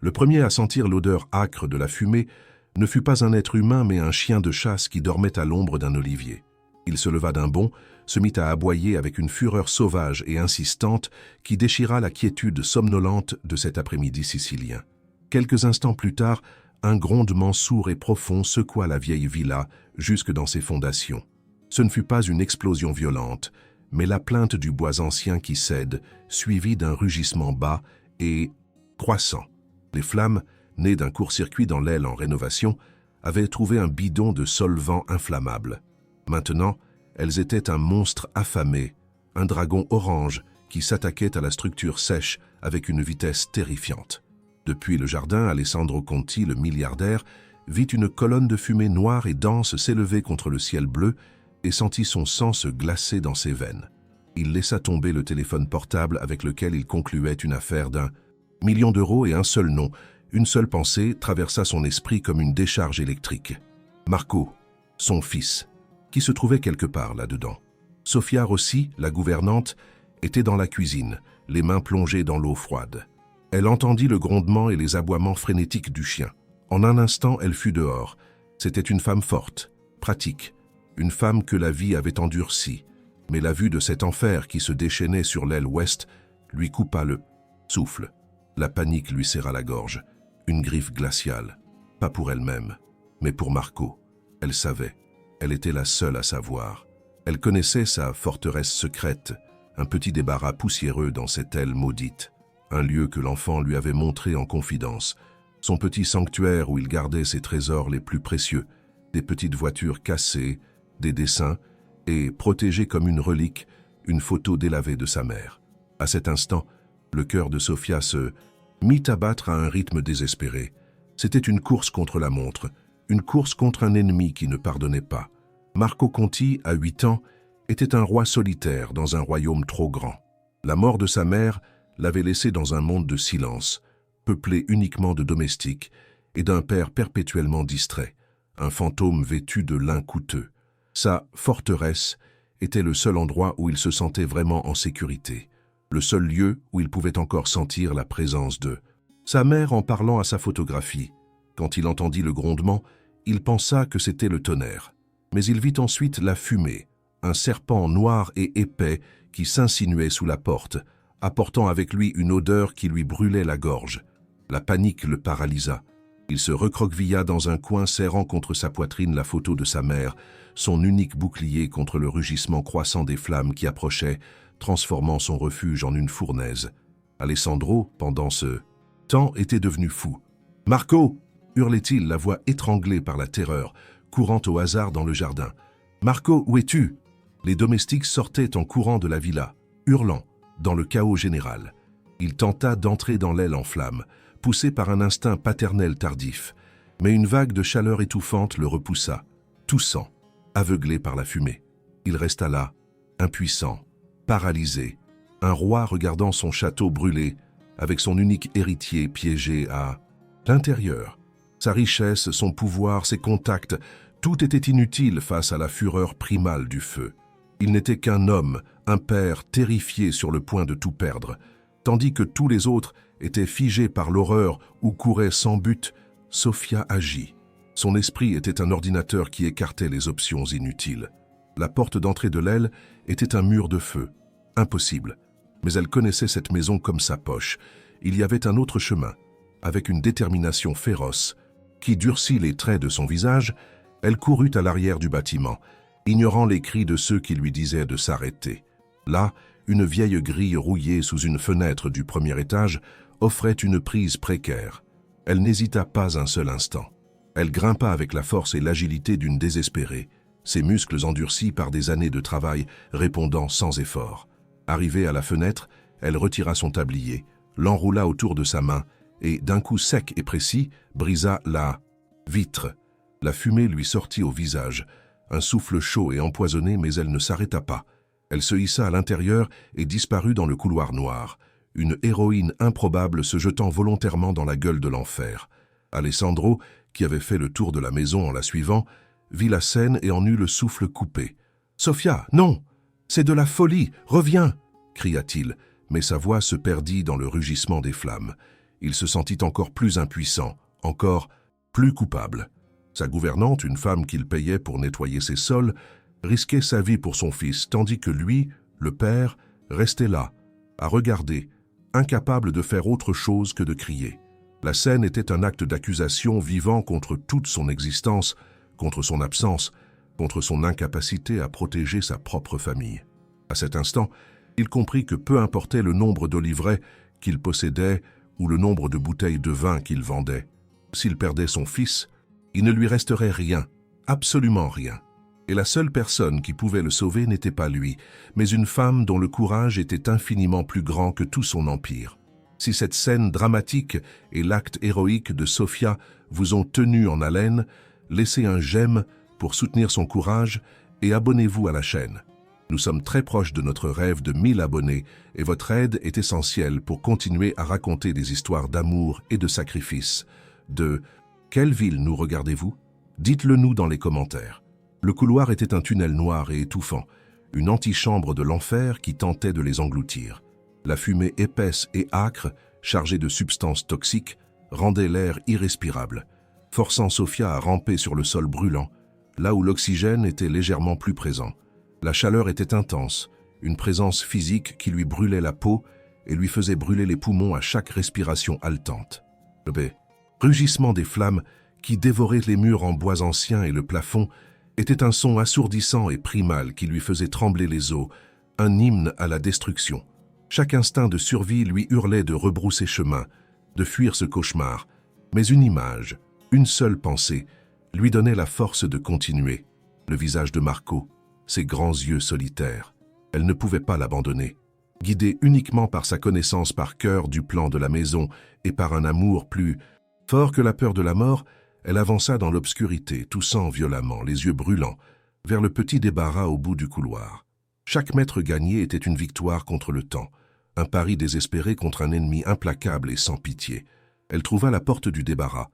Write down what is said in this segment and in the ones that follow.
Le premier à sentir l'odeur âcre de la fumée ne fut pas un être humain mais un chien de chasse qui dormait à l'ombre d'un olivier. Il se leva d'un bond, se mit à aboyer avec une fureur sauvage et insistante qui déchira la quiétude somnolente de cet après-midi sicilien. Quelques instants plus tard, un grondement sourd et profond secoua la vieille villa jusque dans ses fondations. Ce ne fut pas une explosion violente, mais la plainte du bois ancien qui cède, suivie d'un rugissement bas et croissant. Les flammes, nées d'un court-circuit dans l'aile en rénovation, avaient trouvé un bidon de solvant inflammable. Maintenant, elles étaient un monstre affamé, un dragon orange qui s'attaquait à la structure sèche avec une vitesse terrifiante. Depuis le jardin, Alessandro Conti, le milliardaire, vit une colonne de fumée noire et dense s'élever contre le ciel bleu et sentit son sang se glacer dans ses veines. Il laissa tomber le téléphone portable avec lequel il concluait une affaire d'1 million d'euros et un seul nom. Une seule pensée traversa son esprit comme une décharge électrique. Marco, son fils, qui se trouvait quelque part là-dedans. Sofia Rossi, la gouvernante, était dans la cuisine, les mains plongées dans l'eau froide. Elle entendit le grondement et les aboiements frénétiques du chien. En un instant, elle fut dehors. C'était une femme forte, pratique, une femme que la vie avait endurcie. Mais la vue de cet enfer qui se déchaînait sur l'aile ouest lui coupa le souffle. La panique lui serra la gorge. Une griffe glaciale, pas pour elle-même, mais pour Marco. Elle savait, elle était la seule à savoir. Elle connaissait sa forteresse secrète, un petit débarras poussiéreux dans cette aile maudite, un lieu que l'enfant lui avait montré en confidence, son petit sanctuaire où il gardait ses trésors les plus précieux, des petites voitures cassées, des dessins, et, protégée comme une relique, une photo délavée de sa mère. À cet instant, le cœur de Sofia se mit à battre à un rythme désespéré. C'était une course contre la montre, une course contre un ennemi qui ne pardonnait pas. Marco Conti, à 8 ans, était un roi solitaire dans un royaume trop grand. La mort de sa mère l'avait laissé dans un monde de silence, peuplé uniquement de domestiques et d'un père perpétuellement distrait, un fantôme vêtu de lin coûteux. Sa forteresse était le seul endroit où il se sentait vraiment en sécurité, le seul lieu où il pouvait encore sentir la présence de sa mère en parlant à sa photographie. Quand il entendit le grondement, il pensa que c'était le tonnerre. Mais il vit ensuite la fumée, un serpent noir et épais qui s'insinuait sous la porte, apportant avec lui une odeur qui lui brûlait la gorge. La panique le paralysa. Il se recroquevilla dans un coin serrant contre sa poitrine la photo de sa mère, son unique bouclier contre le rugissement croissant des flammes qui approchaient, transformant son refuge en une fournaise. Alessandro, pendant ce temps, était devenu fou. « Marco !» hurlait-il, la voix étranglée par la terreur, courant au hasard dans le jardin. « Marco, où es-tu » Les domestiques sortaient en courant de la villa, hurlant, dans le chaos général. Il tenta d'entrer dans l'aile en flammes, poussé par un instinct paternel tardif, mais une vague de chaleur étouffante le repoussa, toussant, aveuglé par la fumée. Il resta là, impuissant, paralysé, un roi regardant son château brûler, avec son unique héritier piégé à l'intérieur. Sa richesse, son pouvoir, ses contacts, tout était inutile face à la fureur primale du feu. Il n'était qu'un homme, un père terrifié sur le point de tout perdre, tandis que tous les autres étaient figés par l'horreur ou couraient sans but. Sofia agit. Son esprit était un ordinateur qui écartait les options inutiles. La porte d'entrée de l'aile était un mur de feu. Impossible. Mais elle connaissait cette maison comme sa poche. Il y avait un autre chemin. Avec une détermination féroce, qui durcit les traits de son visage, elle courut à l'arrière du bâtiment, ignorant les cris de ceux qui lui disaient de s'arrêter. Là, une vieille grille rouillée sous une fenêtre du premier étage offrait une prise précaire. Elle n'hésita pas un seul instant. Elle grimpa avec la force et l'agilité d'une désespérée, ses muscles endurcis par des années de travail répondant sans effort. Arrivée à la fenêtre, elle retira son tablier, l'enroula autour de sa main et, d'un coup sec et précis, brisa la vitre. La fumée lui sortit au visage, un souffle chaud et empoisonné, mais elle ne s'arrêta pas. Elle se hissa à l'intérieur et disparut dans le couloir noir, une héroïne improbable se jetant volontairement dans la gueule de l'enfer. Alessandro, qui avait fait le tour de la maison en la suivant, vit la scène et en eut le souffle coupé. « Sofia, non! C'est de la folie! Reviens !» cria-t-il, mais sa voix se perdit dans le rugissement des flammes. Il se sentit encore plus impuissant, encore plus coupable. Sa gouvernante, une femme qu'il payait pour nettoyer ses sols, risquait sa vie pour son fils, tandis que lui, le père, restait là, à regarder, incapable de faire autre chose que de crier. La scène était un acte d'accusation vivant contre toute son existence, contre son absence, contre son incapacité à protéger sa propre famille. À cet instant, il comprit que peu importait le nombre d'olivrets qu'il possédait ou le nombre de bouteilles de vin qu'il vendait. S'il perdait son fils, il ne lui resterait rien, absolument rien. Et la seule personne qui pouvait le sauver n'était pas lui, mais une femme dont le courage était infiniment plus grand que tout son empire. Si cette scène dramatique et l'acte héroïque de Sophia vous ont tenu en haleine, laissez un j'aime pour soutenir son courage et abonnez-vous à la chaîne. Nous sommes très proches de notre rêve de 1000 abonnés et votre aide est essentielle pour continuer à raconter des histoires d'amour et de sacrifice. De quelle ville nous regardez-vous? Dites-le nous dans les commentaires. Le couloir était un tunnel noir et étouffant, une antichambre de l'enfer qui tentait de les engloutir. La fumée épaisse et âcre, chargée de substances toxiques, rendait l'air irrespirable, forçant Sophia à ramper sur le sol brûlant, là où l'oxygène était légèrement plus présent. La chaleur était intense, une présence physique qui lui brûlait la peau et lui faisait brûler les poumons à chaque respiration haletante. Le rugissement des flammes qui dévoraient les murs en bois anciens et le plafond était un son assourdissant et primal qui lui faisait trembler les os, un hymne à la destruction. Chaque instinct de survie lui hurlait de rebrousser chemin, de fuir ce cauchemar, mais une image, une seule pensée, lui donnait la force de continuer. Le visage de Marco, ses grands yeux solitaires. Elle ne pouvait pas l'abandonner. Guidée uniquement par sa connaissance par cœur du plan de la maison et par un amour plus fort que la peur de la mort, elle avança dans l'obscurité, toussant violemment, les yeux brûlants, vers le petit débarras au bout du couloir. Chaque mètre gagné était une victoire contre le temps, un pari désespéré contre un ennemi implacable et sans pitié. Elle trouva la porte du débarras,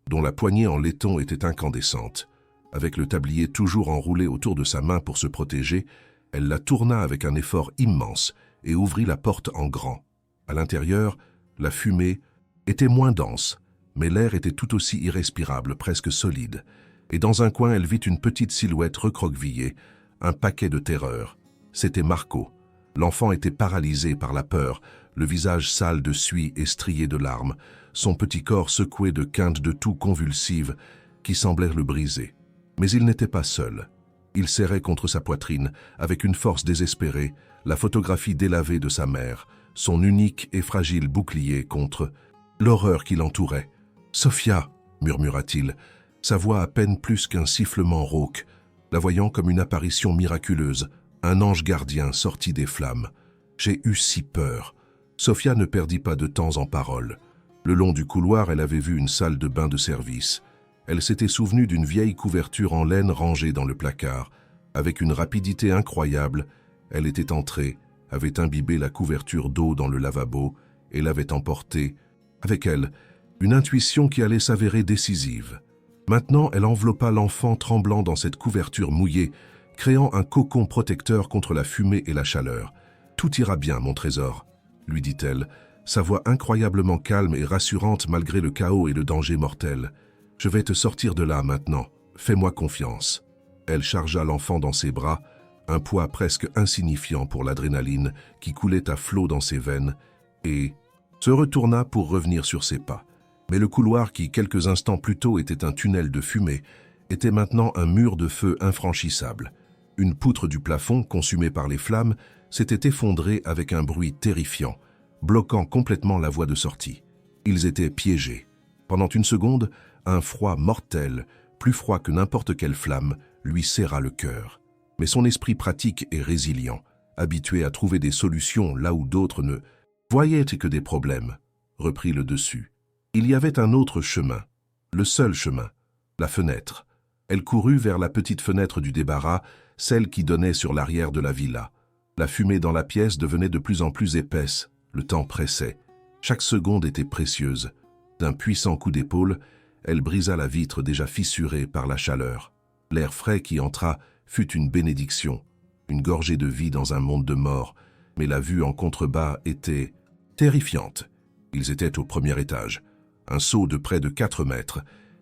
dont la poignée en laiton était incandescente. Avec le tablier toujours enroulé autour de sa main pour se protéger, elle la tourna avec un effort immense et ouvrit la porte en grand. À l'intérieur, la fumée était moins dense, mais l'air était tout aussi irrespirable, presque solide. Et dans un coin, elle vit une petite silhouette recroquevillée, un paquet de terreur. C'était Marco. L'enfant était paralysé par la peur, le visage sale de suie et strié de larmes, son petit corps secoué de quintes de toux convulsives qui semblaient le briser. Mais il n'était pas seul. Il serrait contre sa poitrine, avec une force désespérée, la photographie délavée de sa mère, son unique et fragile bouclier contre l'horreur qui l'entourait. « Sophia !» murmura-t-il, sa voix à peine plus qu'un sifflement rauque, la voyant comme une apparition miraculeuse, un ange gardien sorti des flammes. « J'ai eu si peur !» Sophia ne perdit pas de temps en paroles. Le long du couloir, elle avait vu une salle de bain de service. Elle s'était souvenue d'une vieille couverture en laine rangée dans le placard. Avec une rapidité incroyable, elle était entrée, avait imbibé la couverture d'eau dans le lavabo et l'avait emportée. Avec elle, une intuition qui allait s'avérer décisive. Maintenant, elle enveloppa l'enfant tremblant dans cette couverture mouillée, créant un cocon protecteur contre la fumée et la chaleur. « Tout ira bien, mon trésor », lui dit-elle, sa voix incroyablement calme et rassurante malgré le chaos et le danger mortel. « Je vais te sortir de là maintenant, fais-moi confiance. » Elle chargea l'enfant dans ses bras, un poids presque insignifiant pour l'adrénaline qui coulait à flot dans ses veines, et se retourna pour revenir sur ses pas. Mais le couloir qui, quelques instants plus tôt, était un tunnel de fumée, était maintenant un mur de feu infranchissable. Une poutre du plafond, consumée par les flammes, s'était effondrée avec un bruit terrifiant, bloquant complètement la voie de sortie. Ils étaient piégés. Pendant une seconde, un froid mortel, plus froid que n'importe quelle flamme, lui serra le cœur. Mais son esprit pratique et résilient, habitué à trouver des solutions là où d'autres ne voyaient que des problèmes, reprit le dessus. Il y avait un autre chemin, le seul chemin, la fenêtre. Elle courut vers la petite fenêtre du débarras, celle qui donnait sur l'arrière de la villa. La fumée dans la pièce devenait de plus en plus épaisse, le temps pressait. Chaque seconde était précieuse. D'un puissant coup d'épaule, elle brisa la vitre déjà fissurée par la chaleur. L'air frais qui entra fut une bénédiction, une gorgée de vie dans un monde de mort, mais la vue en contrebas était terrifiante. Ils étaient au premier étage, un saut de près de 4 mètres,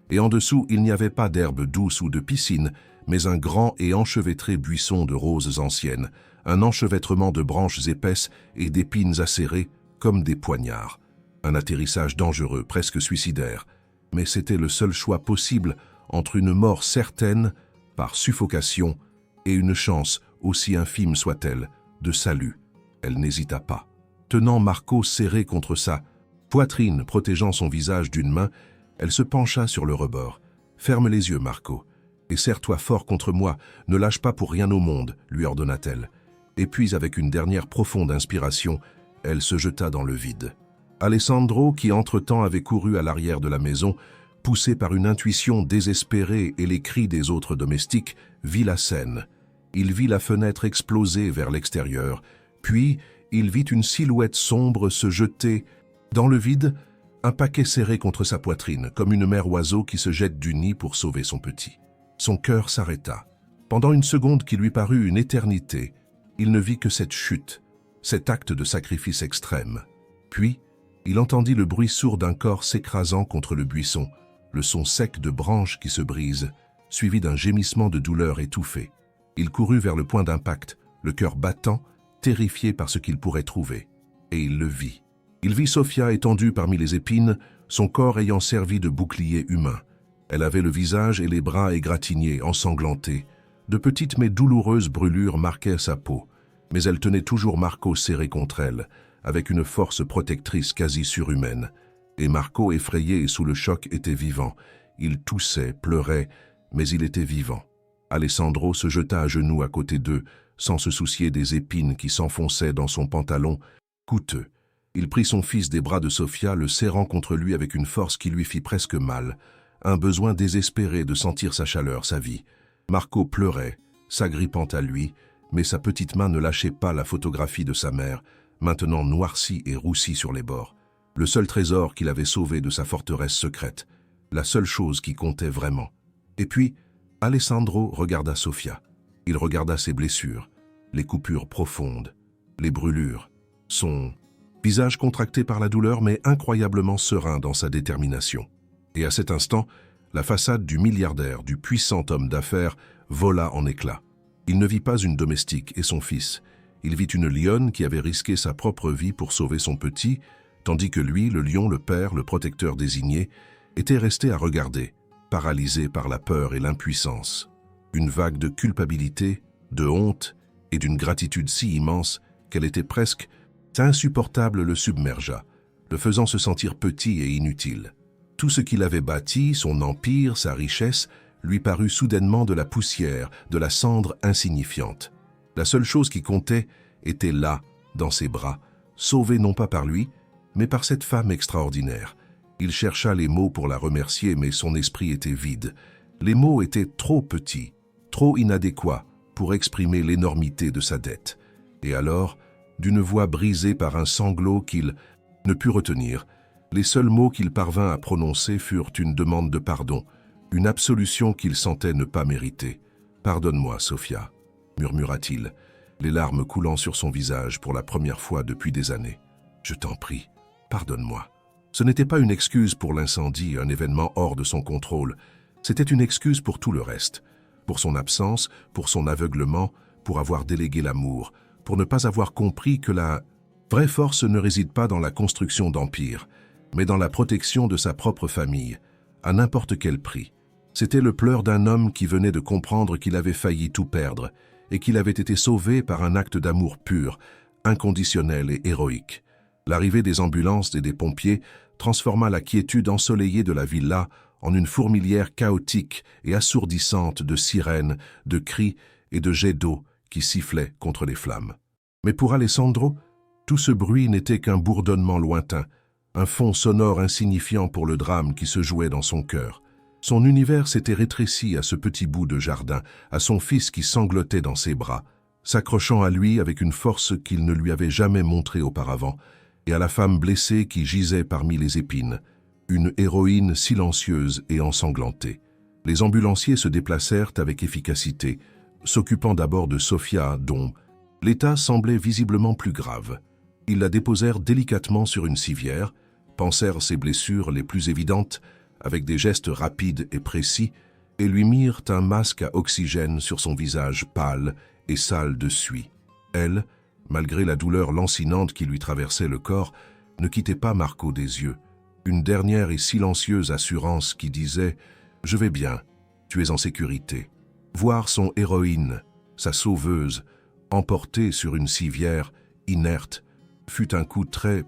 et en dessous il n'y avait pas d'herbe douce ou de piscine, mais un grand et enchevêtré buisson de roses anciennes, un enchevêtrement de branches épaisses et d'épines acérées comme des poignards. Un atterrissage dangereux, presque suicidaire, mais c'était le seul choix possible entre une mort certaine, par suffocation, et une chance, aussi infime soit-elle, de salut. Elle n'hésita pas. Tenant Marco serré contre sa poitrine, protégeant son visage d'une main, elle se pencha sur le rebord. « Ferme les yeux, Marco, et serre-toi fort contre moi, ne lâche pas pour rien au monde, lui ordonna-t-elle. Et puis, avec une dernière profonde inspiration, elle se jeta dans le vide. Alessandro, qui entre-temps avait couru à l'arrière de la maison, poussé par une intuition désespérée et les cris des autres domestiques, vit la scène. Il vit la fenêtre exploser vers l'extérieur, puis il vit une silhouette sombre se jeter dans le vide, un paquet serré contre sa poitrine, comme une mère oiseau qui se jette du nid pour sauver son petit. Son cœur s'arrêta. Pendant une seconde qui lui parut une éternité, il ne vit que cette chute, cet acte de sacrifice extrême. Puis, il entendit le bruit sourd d'un corps s'écrasant contre le buisson, le son sec de branches qui se brisent, suivi d'un gémissement de douleur étouffé. Il courut vers le point d'impact, le cœur battant, terrifié par ce qu'il pourrait trouver. Et il le vit. Il vit Sofia étendue parmi les épines, son corps ayant servi de bouclier humain. Elle avait le visage et les bras égratignés, ensanglantés. De petites mais douloureuses brûlures marquaient sa peau, mais elle tenait toujours Marco serré contre elle, avec une force protectrice quasi surhumaine. Et Marco, effrayé et sous le choc, était vivant. Il toussait, pleurait, mais il était vivant. Alessandro se jeta à genoux à côté d'eux, sans se soucier des épines qui s'enfonçaient dans son pantalon, coûteux. Il prit son fils des bras de Sofia, le serrant contre lui avec une force qui lui fit presque mal, un besoin désespéré de sentir sa chaleur, sa vie. Marco pleurait, s'agrippant à lui, mais sa petite main ne lâchait pas la photographie de sa mère, maintenant noircie et roussie sur les bords. Le seul trésor qu'il avait sauvé de sa forteresse secrète, la seule chose qui comptait vraiment. Et puis, Alessandro regarda Sofia. Il regarda ses blessures, les coupures profondes, les brûlures, son visage contracté par la douleur mais incroyablement serein dans sa détermination. Et à cet instant, la façade du milliardaire, du puissant homme d'affaires, vola en éclats. Il ne vit pas une domestique et son fils. Il vit une lionne qui avait risqué sa propre vie pour sauver son petit, tandis que lui, le lion, le père, le protecteur désigné, était resté à regarder, paralysé par la peur et l'impuissance. Une vague de culpabilité, de honte et d'une gratitude si immense qu'elle était presque insupportable le submergea, le faisant se sentir petit et inutile. Tout ce qu'il avait bâti, son empire, sa richesse, lui parut soudainement de la poussière, de la cendre insignifiante. La seule chose qui comptait était là, dans ses bras, sauvée non pas par lui, mais par cette femme extraordinaire. Il chercha les mots pour la remercier, mais son esprit était vide. Les mots étaient trop petits, trop inadéquats pour exprimer l'énormité de sa dette. Et alors, d'une voix brisée par un sanglot qu'il ne put retenir, les seuls mots qu'il parvint à prononcer furent une demande de pardon, une absolution qu'il sentait ne pas mériter. « Pardonne-moi, Sofia », murmura-t-il, les larmes coulant sur son visage pour la première fois depuis des années. « Je t'en prie, pardonne-moi. » Ce n'était pas une excuse pour l'incendie, un événement hors de son contrôle. C'était une excuse pour tout le reste. Pour son absence, pour son aveuglement, pour avoir délégué l'amour, pour ne pas avoir compris que la vraie force ne réside pas dans la construction d'empire, mais dans la protection de sa propre famille, à n'importe quel prix. C'était le pleur d'un homme qui venait de comprendre qu'il avait failli tout perdre et qu'il avait été sauvé par un acte d'amour pur, inconditionnel et héroïque. L'arrivée des ambulances et des pompiers transforma la quiétude ensoleillée de la villa en une fourmilière chaotique et assourdissante de sirènes, de cris et de jets d'eau qui sifflaient contre les flammes. Mais pour Alessandro, tout ce bruit n'était qu'un bourdonnement lointain, un fond sonore insignifiant pour le drame qui se jouait dans son cœur. Son univers s'était rétréci à ce petit bout de jardin, à son fils qui sanglotait dans ses bras, s'accrochant à lui avec une force qu'il ne lui avait jamais montrée auparavant, et à la femme blessée qui gisait parmi les épines, une héroïne silencieuse et ensanglantée. Les ambulanciers se déplacèrent avec efficacité, s'occupant d'abord de Sofia, dont l'état semblait visiblement plus grave. Ils la déposèrent délicatement sur une civière, pansèrent ses blessures les plus évidentes avec des gestes rapides et précis et lui mirent un masque à oxygène sur son visage pâle et sale de suie. Elle, malgré la douleur lancinante qui lui traversait le corps, ne quittait pas Marco des yeux. Une dernière et silencieuse assurance qui disait « Je vais bien, tu es en sécurité ». Voir son héroïne, sa sauveuse, emportée sur une civière, inerte, fut un coup très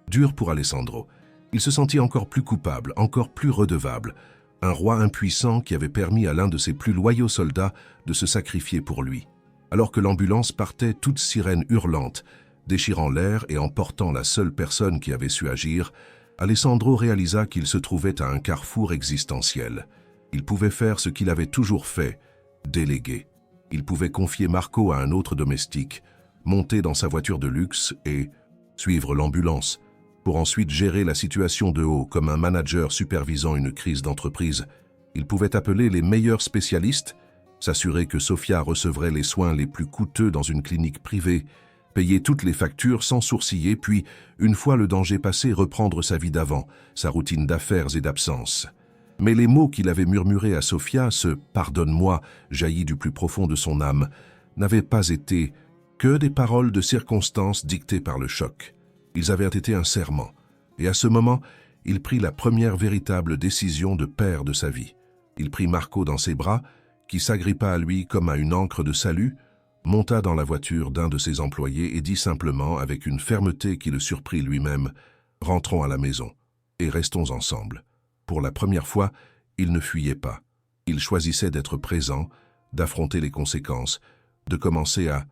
dur pour Alessandro. Il se sentit encore plus coupable, encore plus redevable, un roi impuissant qui avait permis à l'un de ses plus loyaux soldats de se sacrifier pour lui. Alors que l'ambulance partait toute sirène hurlante, déchirant l'air et emportant la seule personne qui avait su agir, Alessandro réalisa qu'il se trouvait à un carrefour existentiel. Il pouvait faire ce qu'il avait toujours fait, déléguer. Il pouvait confier Marco à un autre domestique, monter dans sa voiture de luxe et suivre l'ambulance, pour ensuite gérer la situation de haut comme un manager supervisant une crise d'entreprise. Il pouvait appeler les meilleurs spécialistes, s'assurer que Sofia recevrait les soins les plus coûteux dans une clinique privée, payer toutes les factures sans sourciller, puis, une fois le danger passé, reprendre sa vie d'avant, sa routine d'affaires et d'absence. Mais les mots qu'il avait murmurés à Sofia, ce « pardonne-moi » jailli du plus profond de son âme, n'avaient pas été que des paroles de circonstance dictées par le choc. Ils avaient été un serment, et à ce moment, il prit la première véritable décision de père de sa vie. Il prit Marco dans ses bras, qui s'agrippa à lui comme à une ancre de salut, monta dans la voiture d'un de ses employés et dit simplement, avec une fermeté qui le surprit lui-même, « Rentrons à la maison, et restons ensemble ». Pour la première fois, il ne fuyait pas. Il choisissait d'être présent, d'affronter les conséquences, de commencer à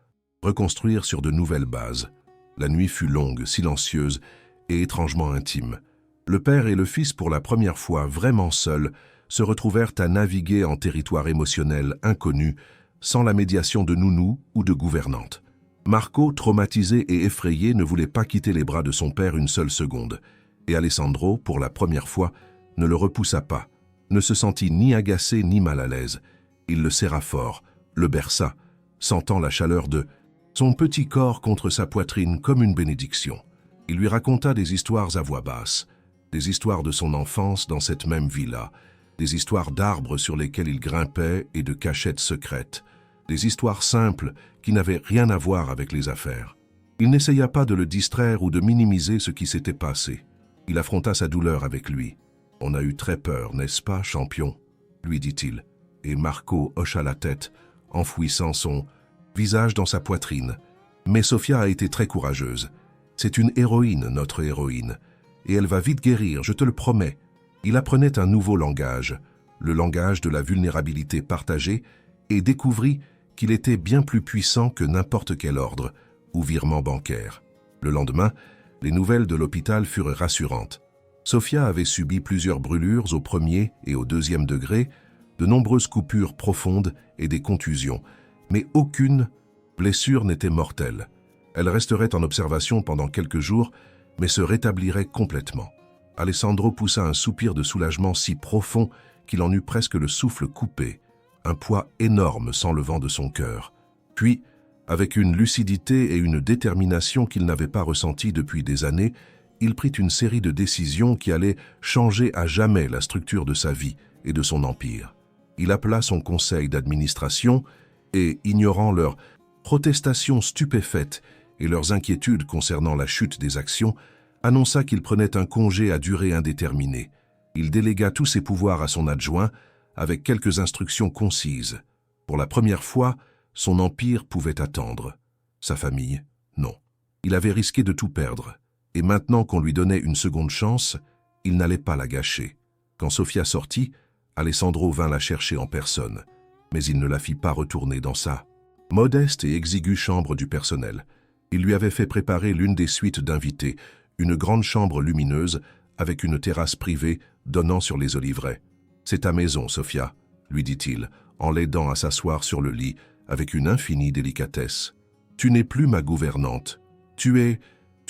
reconstruire sur de nouvelles bases. La nuit fut longue, silencieuse et étrangement intime. Le père et le fils, pour la première fois vraiment seuls, se retrouvèrent à naviguer en territoire émotionnel inconnu, sans la médiation de nounou ou de gouvernante. Marco, traumatisé et effrayé, ne voulait pas quitter les bras de son père une seule seconde. Et Alessandro, pour la première fois, ne le repoussa pas, ne se sentit ni agacé ni mal à l'aise. Il le serra fort, le berça, sentant la chaleur de son petit corps contre sa poitrine comme une bénédiction. Il lui raconta des histoires à voix basse, des histoires de son enfance dans cette même villa, des histoires d'arbres sur lesquels il grimpait et de cachettes secrètes, des histoires simples qui n'avaient rien à voir avec les affaires. Il n'essaya pas de le distraire ou de minimiser ce qui s'était passé. Il affronta sa douleur avec lui. « On a eu très peur, n'est-ce pas, champion ?» lui dit-il, et Marco hocha la tête, enfouissant son visage dans sa poitrine. Mais Sofia a été très courageuse. C'est une héroïne, notre héroïne, et elle va vite guérir, je te le promets. Il apprenait un nouveau langage, le langage de la vulnérabilité partagée, et découvrit qu'il était bien plus puissant que n'importe quel ordre ou virement bancaire. Le lendemain, les nouvelles de l'hôpital furent rassurantes. Sofia avait subi plusieurs brûlures au premier et au deuxième degré, de nombreuses coupures profondes et des contusions, mais aucune blessure n'était mortelle. Elle resterait en observation pendant quelques jours, mais se rétablirait complètement. Alessandro poussa un soupir de soulagement si profond qu'il en eut presque le souffle coupé, un poids énorme s'enlevant de son cœur. Puis, avec une lucidité et une détermination qu'il n'avait pas ressenties depuis des années, il prit une série de décisions qui allaient changer à jamais la structure de sa vie et de son empire. Il appela son conseil d'administration et, ignorant leurs protestations stupéfaites et leurs inquiétudes concernant la chute des actions, annonça qu'il prenait un congé à durée indéterminée. Il délégua tous ses pouvoirs à son adjoint, avec quelques instructions concises. Pour la première fois, son empire pouvait attendre. Sa famille, non. Il avait risqué de tout perdre. Et maintenant qu'on lui donnait une seconde chance, il n'allait pas la gâcher. Quand Sofia sortit, Alessandro vint la chercher en personne. Mais il ne la fit pas retourner dans sa modeste et exiguë chambre du personnel. Il lui avait fait préparer l'une des suites d'invités, une grande chambre lumineuse avec une terrasse privée donnant sur les oliveraies. « C'est ta maison, Sofia », lui dit-il, en l'aidant à s'asseoir sur le lit avec une infinie délicatesse. « Tu n'es plus ma gouvernante. Tu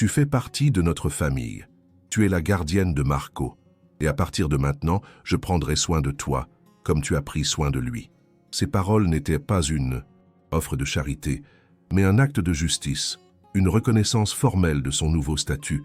fais partie de notre famille. Tu es la gardienne de Marco. Et à partir de maintenant, je prendrai soin de toi, comme tu as pris soin de lui. » Ces paroles n'étaient pas une offre de charité, mais un acte de justice, une reconnaissance formelle de son nouveau statut,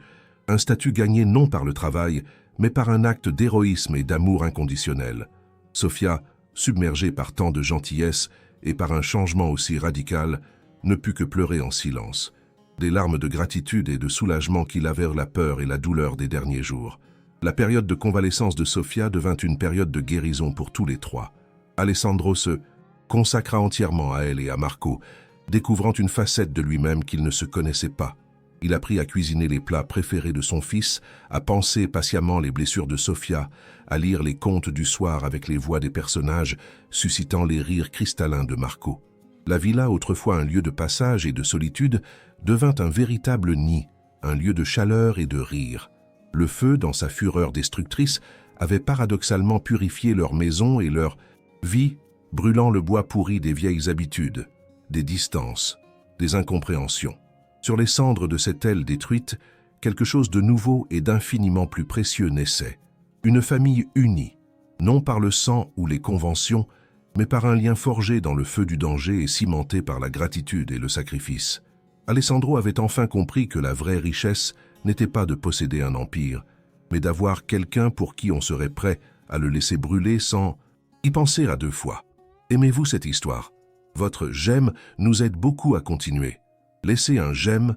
Un statut gagné non par le travail, mais par un acte d'héroïsme et d'amour inconditionnel. Sofia, submergée par tant de gentillesse et par un changement aussi radical, ne put que pleurer en silence. Des larmes de gratitude et de soulagement qui lavèrent la peur et la douleur des derniers jours. La période de convalescence de Sofia devint une période de guérison pour tous les trois. Alessandro se consacra entièrement à elle et à Marco, découvrant une facette de lui-même qu'il ne se connaissait pas. Il apprit à cuisiner les plats préférés de son fils, à penser patiemment les blessures de Sofia, à lire les contes du soir avec les voix des personnages, suscitant les rires cristallins de Marco. La villa, autrefois un lieu de passage et de solitude, devint un véritable nid, un lieu de chaleur et de rire. Le feu, dans sa fureur destructrice, avait paradoxalement purifié leur maison et leur vie, brûlant le bois pourri des vieilles habitudes, des distances, des incompréhensions. Sur les cendres de cette aile détruite, quelque chose de nouveau et d'infiniment plus précieux naissait. Une famille unie, non par le sang ou les conventions, mais par un lien forgé dans le feu du danger et cimenté par la gratitude et le sacrifice. Alessandro avait enfin compris que la vraie richesse n'était pas de posséder un empire, mais d'avoir quelqu'un pour qui on serait prêt à le laisser brûler sans y penser à deux fois. Aimez-vous cette histoire? Votre j'aime nous aide beaucoup à continuer. Laissez un j'aime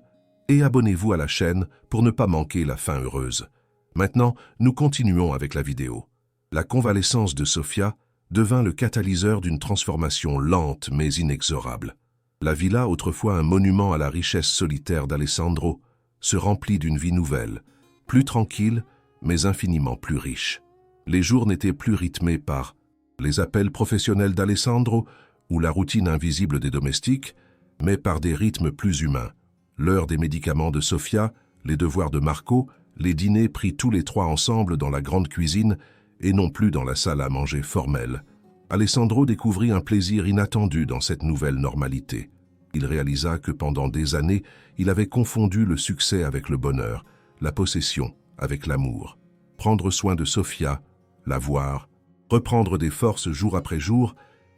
et abonnez-vous à la chaîne pour ne pas manquer la fin heureuse. Maintenant, nous continuons avec la vidéo. La convalescence de Sofia devint le catalyseur d'une transformation lente mais inexorable. La villa, autrefois un monument à la richesse solitaire d'Alessandro, se remplit d'une vie nouvelle, plus tranquille mais infiniment plus riche. Les jours n'étaient plus rythmés par les appels professionnels d'Alessandro ou la routine invisible des domestiques, mais par des rythmes plus humains. L'heure des médicaments de Sofia, les devoirs de Marco, les dîners pris tous les trois ensemble dans la grande cuisine et non plus dans la salle à manger formelle. Alessandro découvrit un plaisir inattendu dans cette nouvelle normalité. Il réalisa que pendant des années, il avait confondu le succès avec le bonheur, la possession avec l'amour. Prendre soin de Sofia, la voir, reprendre des forces jour après jour,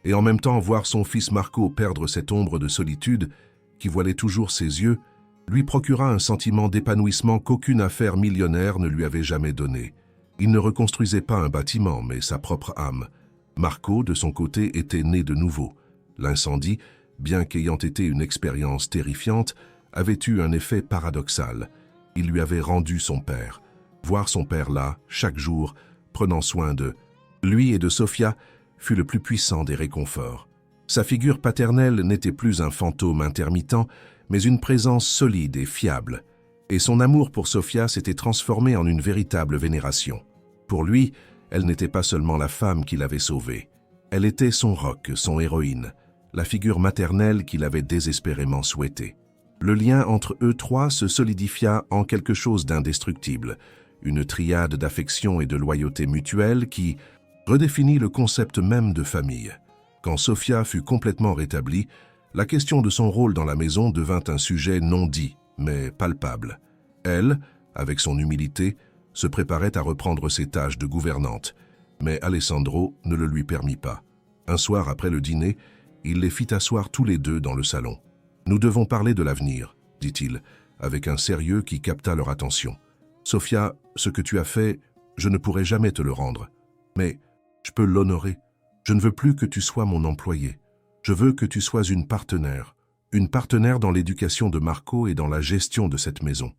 et en même temps voir son fils Marco perdre cette ombre de solitude qui voilait toujours ses yeux, lui procura un sentiment d'épanouissement qu'aucune affaire millionnaire ne lui avait jamais donné. Il ne reconstruisait pas un bâtiment, mais sa propre âme. Marco, de son côté, était né de nouveau. L'incendie, bien qu'ayant été une expérience terrifiante, avait eu un effet paradoxal. Il lui avait rendu son père. Voir son père là, chaque jour, prenant soin de lui et de Sofia, fut le plus puissant des réconforts. Sa figure paternelle n'était plus un fantôme intermittent, mais une présence solide et fiable, et son amour pour Sofia s'était transformé en une véritable vénération. Pour lui, elle n'était pas seulement la femme qu'il avait sauvée, elle était son roc, son héroïne, la figure maternelle qu'il avait désespérément souhaitée. Le lien entre eux trois se solidifia en quelque chose d'indestructible, une triade d'affection et de loyauté mutuelle qui redéfinit le concept même de famille. Quand Sofia fut complètement rétablie, la question de son rôle dans la maison devint un sujet non dit, mais palpable. Elle, avec son humilité, se préparait à reprendre ses tâches de gouvernante, mais Alessandro ne le lui permit pas. Un soir après le dîner, il les fit asseoir tous les deux dans le salon. « Nous devons parler de l'avenir, » dit-il, avec un sérieux qui capta leur attention. « Sofia, ce que tu as fait, je ne pourrai jamais te le rendre. Mais je peux l'honorer. Je ne veux plus que tu sois mon employé. Je veux que tu sois une partenaire dans l'éducation de Marco et dans la gestion de cette maison. »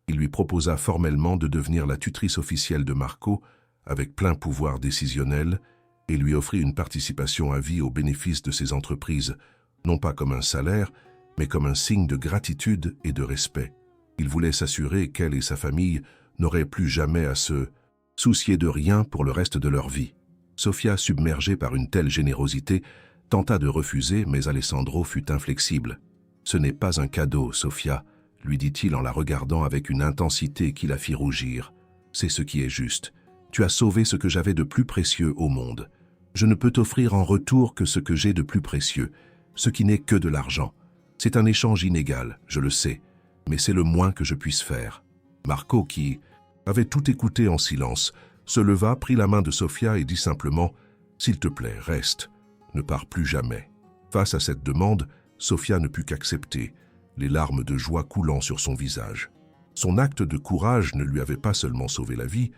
Il lui proposa formellement de devenir la tutrice officielle de Marco, avec plein pouvoir décisionnel, et lui offrit une participation à vie au bénéfice de ses entreprises, non pas comme un salaire, mais comme un signe de gratitude et de respect. Il voulait s'assurer qu'elle et sa famille n'auraient plus jamais à se soucier de rien pour le reste de leur vie. Sofia, submergée par une telle générosité, tenta de refuser, mais Alessandro fut inflexible. « Ce n'est pas un cadeau, Sofia, » lui dit-il en la regardant avec une intensité qui la fit rougir. « C'est ce qui est juste. Tu as sauvé ce que j'avais de plus précieux au monde. Je ne peux t'offrir en retour que ce que j'ai de plus précieux, ce qui n'est que de l'argent. C'est un échange inégal, je le sais, mais c'est le moins que je puisse faire. » Marco, qui avait tout écouté en silence, se leva, prit la main de Sofia et dit simplement « S'il te plaît, reste, ne pars plus jamais. » Face à cette demande, Sofia ne put qu'accepter, les larmes de joie coulant sur son visage. Son acte de courage ne lui avait pas seulement sauvé la vie,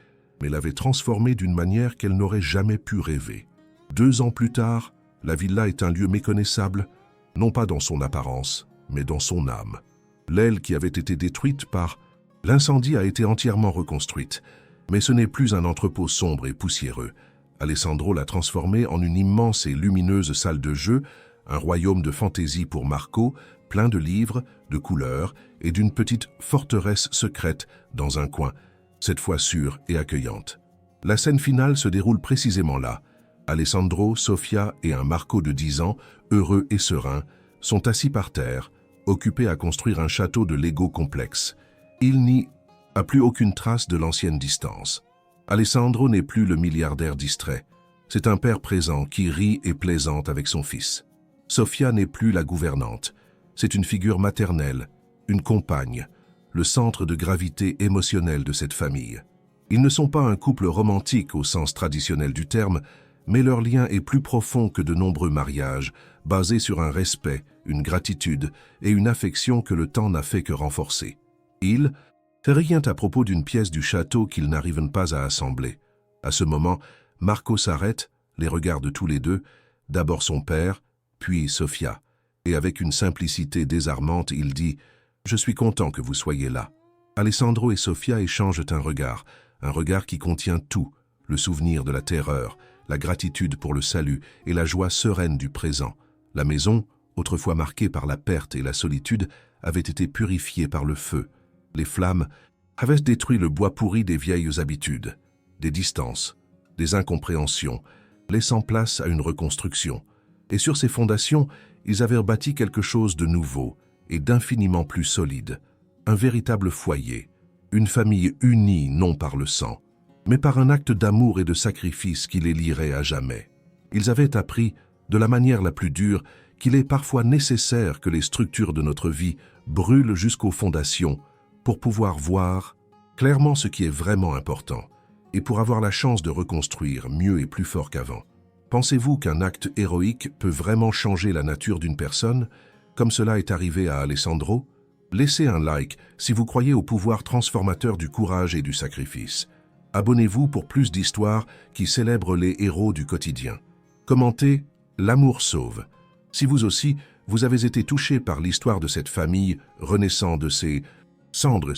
mais l'avait transformée d'une manière qu'elle n'aurait jamais pu rêver. 2 ans plus tard, la villa est un lieu méconnaissable, non pas dans son apparence, mais dans son âme. L'aile qui avait été détruite par l'incendie a été entièrement reconstruite, mais ce n'est plus un entrepôt sombre et poussiéreux. Alessandro l'a transformée en une immense et lumineuse salle de jeu, un royaume de fantaisie pour Marco, plein de livres, de couleurs et d'une petite forteresse secrète dans un coin, cette fois sûre et accueillante. La scène finale se déroule précisément là. Alessandro, Sofia et un Marco de 10 ans, heureux et sereins, sont assis par terre, occupés à construire un château de Lego complexe. Il n'y a plus aucune trace de l'ancienne distance. Alessandro n'est plus le milliardaire distrait. C'est un père présent qui rit et plaisante avec son fils. Sofia n'est plus la gouvernante. C'est une figure maternelle, une compagne, le centre de gravité émotionnelle de cette famille. Ils ne sont pas un couple romantique au sens traditionnel du terme, mais leur lien est plus profond que de nombreux mariages, basés sur un respect, une gratitude et une affection que le temps n'a fait que renforcer. Ils rien à propos d'une pièce du château qu'ils n'arrivent pas à assembler. À ce moment, Marco s'arrête, les regarde tous les deux, d'abord son père, puis Sofia, et avec une simplicité désarmante, il dit « Je suis content que vous soyez là ». Alessandro et Sofia échangent un regard qui contient tout, le souvenir de la terreur, la gratitude pour le salut et la joie sereine du présent. La maison, autrefois marquée par la perte et la solitude, avait été purifiée par le feu. Les flammes avaient détruit le bois pourri des vieilles habitudes, des distances, des incompréhensions, laissant place à une reconstruction. Et sur ces fondations, ils avaient bâti quelque chose de nouveau et d'infiniment plus solide, un véritable foyer, une famille unie non par le sang, mais par un acte d'amour et de sacrifice qui les lierait à jamais. Ils avaient appris, de la manière la plus dure, qu'il est parfois nécessaire que les structures de notre vie brûlent jusqu'aux fondations pour pouvoir voir clairement ce qui est vraiment important et pour avoir la chance de reconstruire mieux et plus fort qu'avant. Pensez-vous qu'un acte héroïque peut vraiment changer la nature d'une personne, comme cela est arrivé à Alessandro? Laissez un like si vous croyez au pouvoir transformateur du courage et du sacrifice. Abonnez-vous pour plus d'histoires qui célèbrent les héros du quotidien. Commentez « L'amour sauve ». Si vous aussi, vous avez été touché par l'histoire de cette famille renaissant de ses cendres,